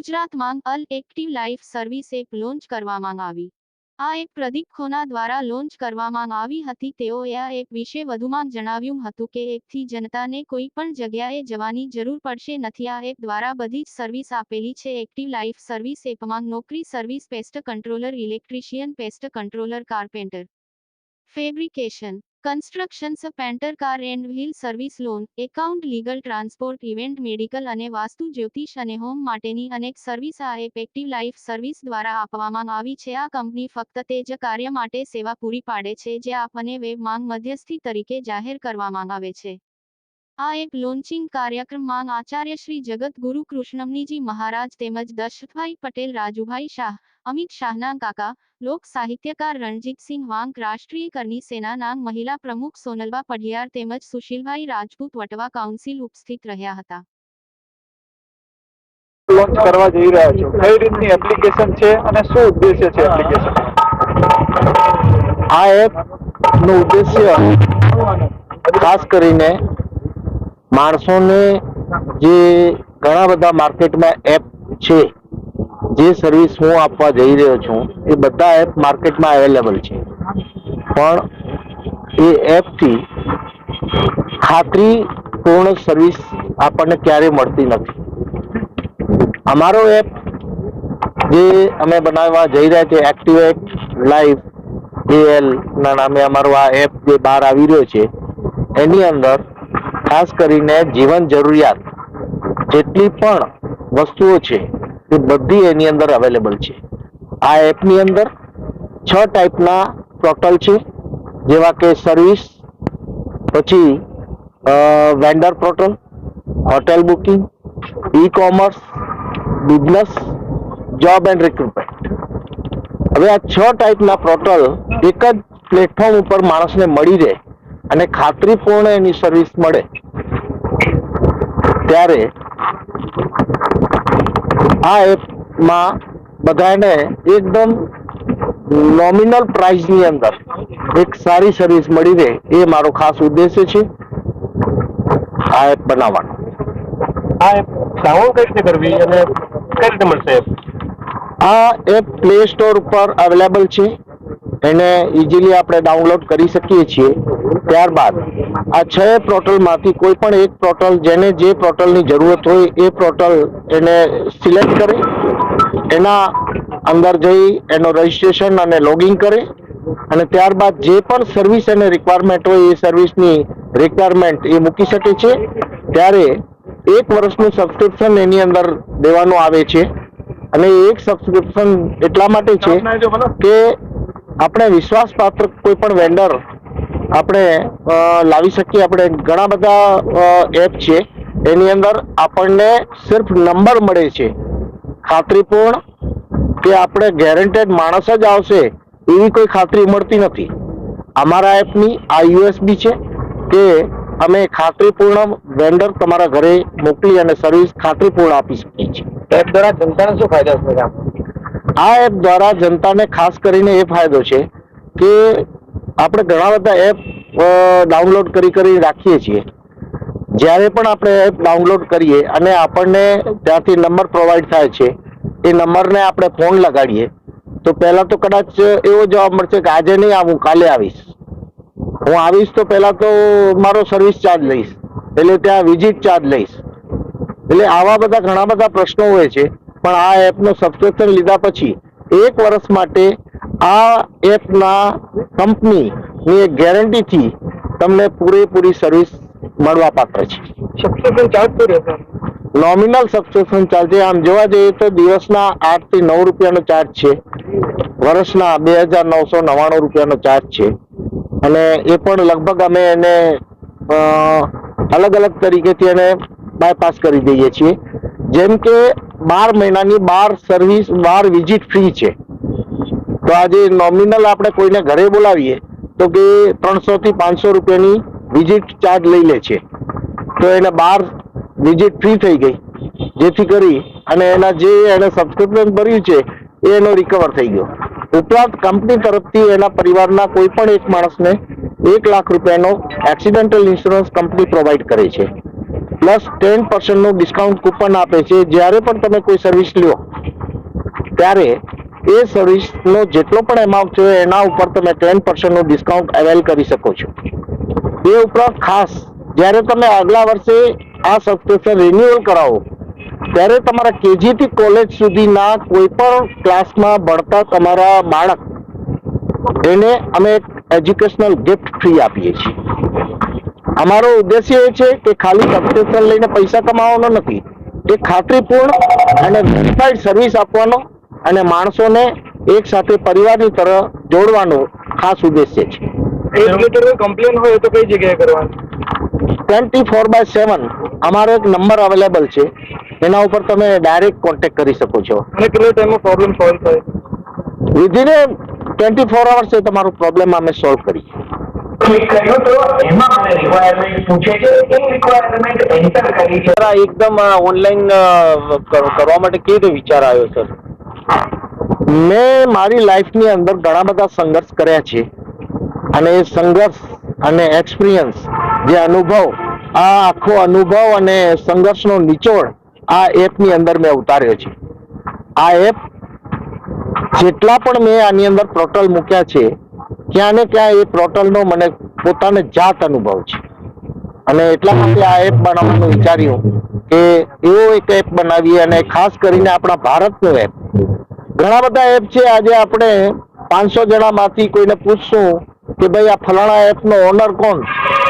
ગુજરાતમાં અલ active life service app launch કરવામાં આવી. આ એપ પ્રદીપ ખોના દ્વારા લોન્ચ કરવામાં આવી હતી. તેઓએ આ એપ વિશે વધુમાં જણાવ્યું હતું કે એપથી જનતાને કોઈ પણ જગ્યાએ જવાની જરૂર પડશે નથી. આ એપ દ્વારા બધી જ સર્વિસ આપેલી છે. એક્ટિવ લાઇફ સર્વિસ એપમાં નોકરી, service, paste controller, electrician, paste controller, carpenter, fabrication, constructions, painter, car and wheel service, loan, account, legal, transport, event, medical અને વાસ્તુ, જ્યોતિષ અને હોમ માટેની અનેક સર્વિસ આ એપ એક્ટિવ લાઇફ સર્વિસ દ્વારા આપવામાં આવી છે. આ કંપની ફક્ત તે જ કાર્ય માટે સેવા પૂરી પાડે છે જે આપ અને વેબ માંગ મધ્યસ્થી તરીકે જાહેર કરવામાં આવે છે. આ એપ લોન્ચિંગ કાર્યક્રમમાં આચાર્ય શ્રી જગતગુરુ કૃષ્ણમનીજી મહારાજ તેમજ દશરથભાઈ પટેલ, રાજુભાઈ શાહ, અમિત શાહના કાકા, લોક સાહિત્યકાર રણજીતસિંહ વાંક, રાષ્ટ્રીય કરની સેનાના મહિલા પ્રમુખ સોનલબા પઢિયાર તેમજ સુશીલભાઈ રાજપૂત વટવા કાઉન્સિલ ઉપસ્થિત રહ્યા હતા. લોન્ચ કરવા જઈ રહ્યા છો, કઈ રીતની એપ્લિકેશન છે અને શું ઉદ્દેશ્ય છે એપ્લિકેશન? આ એપ નો ઉદ્દેશ્ય ખાસ કરીને માણસોને જે ઘણા બધા માર્કેટમાં એપ છે, જે સર્વિસ હું આપવા જઈ રહ્યો છું એ બધા એપ માર્કેટમાં અવેલેબલ છે, પણ એ એપથી ખાતરીપૂર્ણ સર્વિસ આપણને ક્યારેય મળતી નથી. અમારો એપ જે અમે બનાવવા જઈ રહ્યા છે, એક્ટિવેટ લાઈફ એલ ના નામે અમારો આ એપ જે બહાર આવી રહ્યો છે, એની અંદર ખાસ કરીને જીવન જરૂરિયાત જેટલી પણ વસ્તુઓ છે એ બધી એની અંદર અવેલેબલ છે. આ એપની અંદર 6 ટાઈપના પોર્ટલ છે, જેવા કે સર્વિસ, પછી vendor portal, hotel booking, e commerce, business, job and recruitment. હવે આ 6 ટાઈપના પોર્ટલ એક જ પ્લેટફોર્મ ઉપર માણસને મળી રહે અને ખાતરીપૂર્ણ એની સર્વિસ મળે, ત્યારે આ એપમાં બધાને એકદમ નોમિનલ પ્રાઇસની અંદર એક સારી સર્વિસ મળી રહે, એ મારો ખાસ ઉદ્દેશ્ય છે આ એપ બનાવવાનો. આ એપ ડાઉનલોડ કઈ રીતે કરવી અને કઈ રીતે મળશે એપ? આ એપ પ્લે સ્ટોર ઉપર અવેલેબલ છે, એને ઇઝીલી આપણે ડાઉનલોડ કરી શકીએ છીએ. ત્યારબાદ આ 6 પોર્ટલમાંથી કોઈ પણ એક પોર્ટલ, જેને જે પોર્ટલની જરૂરત હોય એ પોર્ટલ એને સિલેક્ટ કરે, એના અંદર જઈ એનો રજીસ્ટ્રેશન અને લોગિન કરે, અને ત્યારબાદ જે પણ સર્વિસ એને રિક્વાયરમેન્ટ હોય એ સર્વિસની રિક્વાયરમેન્ટ એ મૂકી શકે છે. ત્યારે 1 વર્ષનું સબસ્ક્રિપ્શન એની અંદર દેવાનું આવે છે, અને એક સબસ્ક્રિપ્શન એટલા માટે છે કે આપણે વિશ્વાસપાત્ર કોઈ પણ વેન્ડર આપણે લાવી શકીએ. આપણે ઘણા બધા એપ છે, એની અંદર આપણને સિર્ફ નંબર મળે છે, ખાતરીપૂર્ણ કે આપણે ગેરંટેડ માણસ જ આવશે એવી કોઈ ખાતરી મળતી નથી. અમારા એપની આ યુએસબી છે કે અમે ખાતરીપૂર્ણ વેન્ડર તમારા ઘરે મોકલી અને સર્વિસ ખાતરીપૂર્ણ આપી શકીએ છીએ. એપ દ્વારા જનતાને શું ફાયદા થશે? આ એપ દ્વારા જનતાને ખાસ કરીને એ ફાયદો છે કે આપણે ઘણા બધા એપ ડાઉનલોડ કરી રાખીએ છીએ. જ્યારે પણ આપણે એપ ડાઉનલોડ કરીએ અને આપણને ત્યાંથી નંબર પ્રોવાઈડ થાય છે, એ નંબરને આપણે ફોન લગાડીએ તો પહેલાં તો કદાચ એવો જવાબ મળશે કે આજે નહીં આવું, કાલે આવીશ. હું આવીશ તો પહેલાં તો મારો સર્વિસ ચાર્જ લઈશ, એટલે ત્યાં વિઝિટ ચાર્જ લઈશ. એટલે આવા બધા ઘણા બધા પ્રશ્નો હોય છે. પણ આ એપનો સબસ્ક્રિપ્શન લીધા પછી 1 વર્ષ માટે આ એપના કંપનીની એક ગેરંટીથી તમને પૂરેપૂરી સર્વિસ મળવા પાત્ર છે. સબસ્ક્રિપ્શન ચાર્જ શું રહેશે? નોમિનલ સબસ્ક્રિપ્શન ચાર્જ આમ જોવા જઈએ તો દિવસના 8 થી 9 રૂપિયાનો ચાર્જ છે, વર્ષના 2999 રૂપિયાનો ચાર્જ છે, અને એ પણ લગભગ અમે એને અલગ અલગ તરીકેથી એને બાયપાસ કરી દઈએ છીએ. જેમ કે 12 મહિનાની 12 સર્વિસ, 12 વિઝિટ ફ્રી છે. તો આજે નોમિનલ આપણે કોઈને ઘરે બોલાવીએ તો કે 300 થી 500 રૂપિયાની વિઝિટ ચાર્જ લઈ લે છે, તો એને 12 વિઝિટ ફ્રી થઈ ગઈ, જેથી કરી અને એના જે એને સબસ્ક્રિપ્શન ભર્યું છે એનો રિકવર થઈ ગયો. ઉપરાંત કંપની તરફથી એના પરિવારના કોઈ પણ એક માણસને 1 લાખ રૂપિયાનો એક્સિડેન્ટલ ઇન્સ્યોરન્સ કંપની પ્રોવાઈડ કરે છે. પ્લસ 10% ડિસ્કાઉન્ટ કૂપન આપે છે. જ્યારે પણ તમે કોઈ સર્વિસ લ્યો ત્યારે એ સર્વિસનો જેટલો પણ એમાઉન્ટ છે એના ઉપર તમે 10% ડિસ્કાઉન્ટ અવેલ કરી શકો છો. એ ઉપરાંત ખાસ જ્યારે તમે આગલા વર્ષે આ સબસ્ક્રિપ્શન રિન્યુઅલ કરાવો ત્યારે તમારા કેજી થી કોલેજ સુધીના કોઈ પણ ક્લાસમાં ભણતા તમારા બાળક એને અમે એક એજ્યુકેશનલ ગિફ્ટ ફ્રી આપીએ છીએ. અમારો ઉદ્દેશ્ય એ છે કે ખાલી સબસ્ક્રિપ્શન લઈને પૈસા કમાવાનો નથી, એ ખાતરીપૂર્ણ અને વેરીફાઈડ સર્વિસ આપવાનો અને માણસોને એક સાથે પરિવારની તરફ જોડવાનો ખાસ ઉદ્દેશ્ય છે. એ રિલેટેડ કોઈ કમ્પ્લેન હોય તો કઈ જગ્યાએ કરવાની? 24/7 અમારો એક નંબર અવેલેબલ છે, એના ઉપર તમે ડાયરેક્ટ કોન્ટેક્ટ કરી શકો છો. અને કેટલો ટાઈમમાં પ્રોબ્લેમ સોલ્વ થાય? વિધિન 24 અવર્સ એ તમારો પ્રોબ્લેમ અમે સોલ્વ કરીએ. ક્લિક કર્યું તો એમાં મને રિક્વાયરમેન્ટ પૂછે છે, એ રિક્વાયરમેન્ટ એન્ટર કરી છે. સર, આ એકદમ ઓનલાઈન કરવા માટે કેવી રીતે વિચાર આવ્યો સર? મેં મારી લાઈફની અંદર ઘણા બધા સંઘર્ષ કર્યા છે અને એ સંઘર્ષ અને એક્સપિરિયન્સ જે અનુભવ, આ આખો અનુભવ અને સંઘર્ષનો નિચોડ આ એપની અંદર મેં ઉતાર્યો છે. આ એપ જેટલા પણ મેં આની અંદર પોર્ટલ મૂક્યા છે ક્યાં ને ક્યાં એ પોર્ટલનો મને પોતાને જાત અનુભવ છે અને એટલા માટે આ એપ બનાવવાનું વિચાર્યું કે એવો એક એપ બનાવીએ અને ખાસ કરીને આપણા ભારતનો એપ. ઘણા બધા એપ છે, આજે આપણે 500 જણામાંથી કોઈને પૂછશું કે ભાઈ આ ફલાણા એપનો ઓનર કોણ,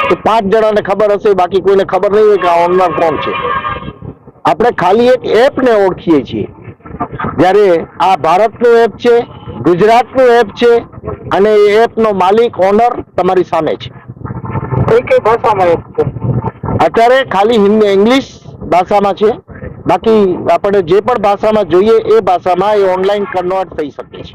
તો 5 જણાને ખબર હશે, બાકી કોઈને ખબર નહીં હોય કે આ ઓનર કોણ છે. આપણે ખાલી એક એપને ઓળખીએ છીએ, જ્યારે આ ભારતનું એપ છે, ગુજરાતનું એપ છે અને એ એપનો માલિક ઓનર તમારી સામે છે. કઈ ભાષામાં એપ છે? અત્યારે ખાલી હિન્દી ઇંગ્લિશ ભાષામાં છે, બાકી આપણે જે પણ ભાષામાં જોઈએ એ ભાષામાં એ ઓનલાઈન કન્વર્ટ થઈ શકે છે.